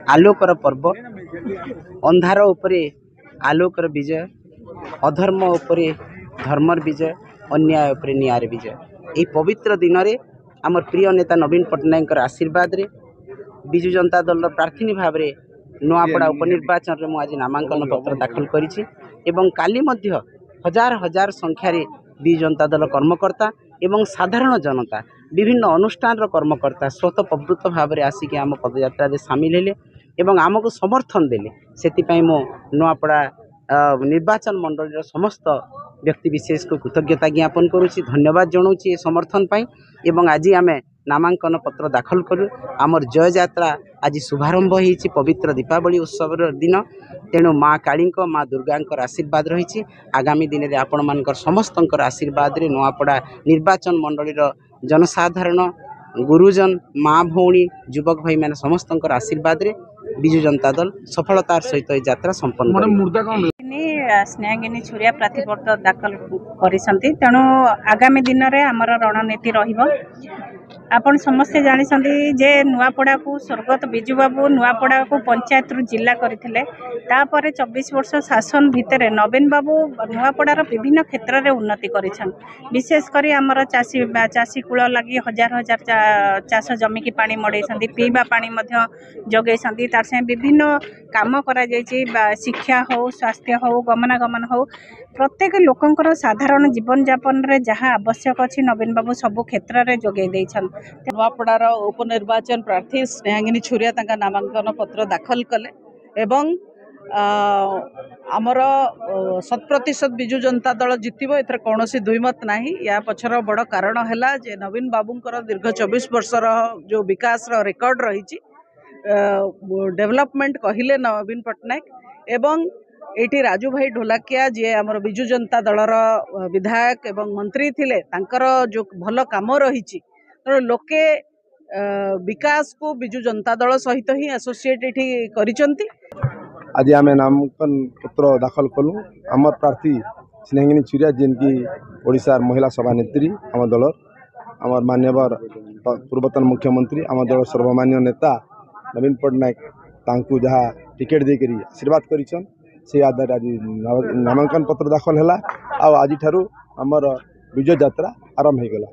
आलोकर पर्व अंधार उपरे आलोकर विजय अधर्म उपरे धर्मर विजय अन्याय उपरे न्यायर विजय यही पवित्र दिन में आमर प्रिय नेता नवीन पट्टनायक आशीर्वाद रे विजु जनता दल प्रार्थी भाव में नुआपड़ा उपनिर्वाचन में आज नामांकन पत्र दाखल करिछि एवं काली मध्य हजार हजार संख्यार विजु जनता दल कर्मकर्ता एवं साधारण जनता विभिन्न अनुष्ठान कर्मकर्ता स्वतःप्रवृत्त भाव में आसिक आम पदयात्रा सामिल हेले एवं आमको समर्थन देले से मो नुआपड़ा निर्वाचन मंडल समस्त व्यक्तिविशेष को कृतज्ञता ज्ञापन करुच्ची धन्यवाद जनाऊँगी ये समर्थन पाई एवं आज आम नामांकन पत्र दाखल करूँ आमर जय यात्रा आज शुभारंभ होती पवित्र दीपावली उत्सव दिन तेणु माँ काली माँ दुर्गा आशीर्वाद रही आगामी दिन में आपण मान समस्त आशीर्वाद रे नुआपड़ा निर्वाचन मंडल जनसाधारण गुरुजन माँ भौणी युवक भाई मैंने समस्त आशीर्वाद रे विजु जनता दल सफलतार सहित यात्रा संपन्न स्नेहागिनी छुरिया प्रार्थीपत्र दाखल करिसंती तेणु आगामी दिन में आमर रणनीति रहिबो आपण समस्ते जानिसंती जे नुआपड़ा को स्वर्गत बिजू बाबू नुआपड़ा को पंचायत रु जिला करथिले तापर 24 वर्ष शासन भितर नवीन बाबू नुआपड़ार विभिन्न क्षेत्र में उन्नति करिछन विशेष करी आमर चाषी कूल लगी हजार हजार चाष जमी की पानी मड़ेइसंती पीवा पानी मध्य जगैसंती तार से विभिन्न काम करा जायछि शिक्षा हो स्वास्थ्य हो गमनागमन हो प्रत्येक लोकंकर साधारण जीवन यापन रे जहाँ आवश्यक अच्छी नवीन बाबू सबु क्षेत्र में जोगे देइछन नुआपड़ार उपनिर्वाचन प्रार्थी स्नेहागिनी छुरिया तांका नामांकन पत्र दाखल कले एवं आमर 100% विजु जनता दल जितबो एथर कौनसी दुईमत नाही या पछर बड़ कारण हैला जे नवीन बाबूंकर दीर्घ 24 वर्षर जो विकास रेकर्ड रही डेवलपमेंट कहिले नवीन पट्टनायक एवं एटी राजू भाई ढोलाकिया जी आमर विजु जनता दलर विधायक एवं मंत्री थिले तांकर जो भल काम रही लोके विकास को विजु जनता दल सहित ही एसोसिएट एठी करिसंती। आज आम नामांकन पत्र दाखल कलु आमर प्रार्थी स्नेहागिनी छुरिया जिनकी ओडिशा महिला सभानेत्री आम दल आमर मान्यवर पूर्वतन मुख्यमंत्री आम दल सर्वमान्य नेता नवीन पट्टनायक तांकु जहाँ टिकेट देकर आशीर्वाद करिछन से आधार आज नामांकन पत्र दाखल है आज आमर विजय यात्रा आरंभ हो गला।